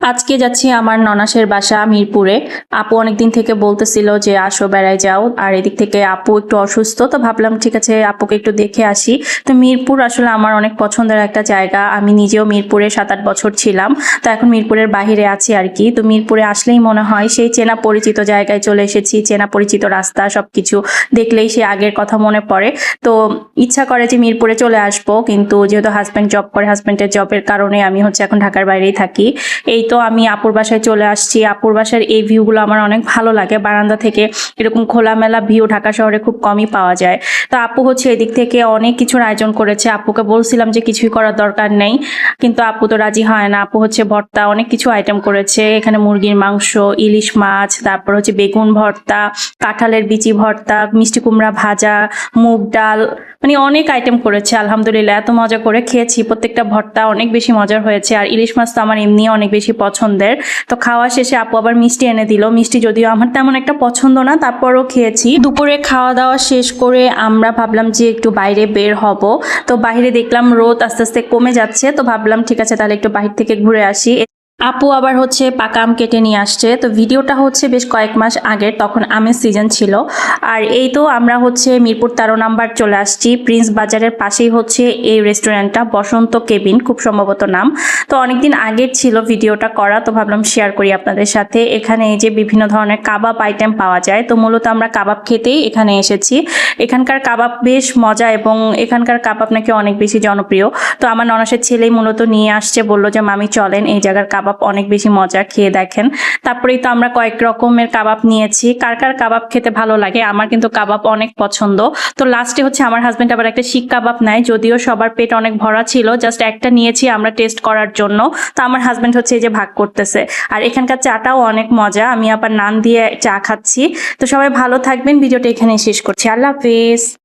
আজকে যাচ্ছি আমার ননাসের বাসা মিরপুরে। আপু অনেকদিন থেকে বলতেছিল যে আসো বেড়ায় যাও, আর এদিক থেকে আপু একটু অসুস্থ, তো ভাবলাম ঠিক আছে আপুকে একটু দেখে আসি। তো মিরপুর আসলে আমার অনেক পছন্দের একটা জায়গা। আমি নিজেও মিরপুরে 7-8 বছর ছিলাম, তো এখন মিরপুরের বাহিরে আছি আর কি। তো মিরপুরে আসলেই মনে হয় সেই চেনা পরিচিত জায়গায় চলে এসেছি, চেনা পরিচিত রাস্তা সবকিছু দেখলেই সে আগের কথা মনে পড়ে। তো ইচ্ছা করে যে মিরপুরে চলে আসবো, কিন্তু যেহেতু হাজব্যান্ড জব করে, হাজব্যান্ডের জবের কারণে আমি এখন ঢাকার বাইরেই থাকি। এই তো আমি আপুর বাসায় চলে আসছি। আপুর বাসার এই ভিউগুলো আমার অনেক ভালো লাগে, বারান্দা থেকে এরকম খোলামেলা ভিউ ঢাকা শহরে খুব কমই পাওয়া যায়। তো আপু এদিক থেকে অনেক কিছুর আয়োজন করেছে। আপুকে বলছিলাম যে কিছুই করার দরকার নেই, কিন্তু আপু তো রাজি হয় না। আপু ভর্তা অনেক কিছু আইটেম করেছে, এখানে মুরগির মাংস, ইলিশ মাছ, তারপর বেগুন ভর্তা, কাঁঠালের বিচি ভর্তা, মিষ্টি কুমড়া ভাজা, মুগ ডাল, মানে অনেক আইটেম করেছে। আলহামদুলিল্লাহ এত মজা করে খেয়েছি, প্রত্যেকটা ভর্তা অনেক বেশি মজার হয়েছে। আর ইলিশ মাছ তো আমার এমনি অনেক বেশি পছন্দের। তো খাওয়া শেষে আপু আবার মিষ্টি এনে দিল। মিষ্টি যদিও আমার তেমন একটা পছন্দ না, তারপরও খেয়েছি। দুপুরে খাওয়া দাওয়া শেষ করে আমরা ভাবলাম যে একটু বাইরে বের হব। তো বাইরে দেখলাম রোদ আস্তে আস্তে কমে যাচ্ছে, তো ভাবলাম ঠিক আছে তাহলে একটু বাহির থেকে ঘুরে আসি। আপু আবার পাকা আম কেটে নিয়ে আসছে। তো ভিডিওটা বেশ কয়েক মাস আগের, তখন আমের সিজন ছিল। আর এই তো আমরা মিরপুর 13 নম্বর চলে আসছি। প্রিন্স বাজারের পাশেই এই রেস্টুরেন্টটা, বসন্ত কেবিন খুব সম্ভবত নাম। তো অনেকদিন আগের ছিল ভিডিওটা করা, তো ভাবলাম শেয়ার করি আপনাদের সাথে। এখানে এই যে বিভিন্ন ধরনের কাবাব আইটেম পাওয়া যায়, তো মূলত আমরা কাবাব খেতেই এখানে এসেছি। এখানকার কাবাব বেশ মজা, এবং এখানকার কাবাব নাকি অনেক বেশি জনপ্রিয়। তো আমার ননাসের ছেলেই মূলত নিয়ে আসছে, বললো যে মামি চলেন, এই জায়গার কাবাব অনেক বেশি মজা, খেয়ে দেখেন। তারপরেই তো আমরা কয়েক রকমের কাবাব নিয়েছি। কার কার কাবাব খেতে ভালো লাগে? আমার কিন্তু কাবাব অনেক পছন্দ। তো লাস্টে আমার হাজবেন্ড আবার একটা শিক কাবাব নেয়, যদিও সবার পেট অনেক ভরা ছিল, জাস্ট একটা নিয়েছি আমরা টেস্ট করার জন্য। তো আমার হাজবেন্ড এই যে ভাগ করতেছে। আর এখানকার চাটাও অনেক মজা, আমি আবার নান দিয়ে চা খাচ্ছি। তো সবাই ভালো থাকবেন, ভিডিওটা এখানে শেষ করছি। আল্লাহ হাফেজ।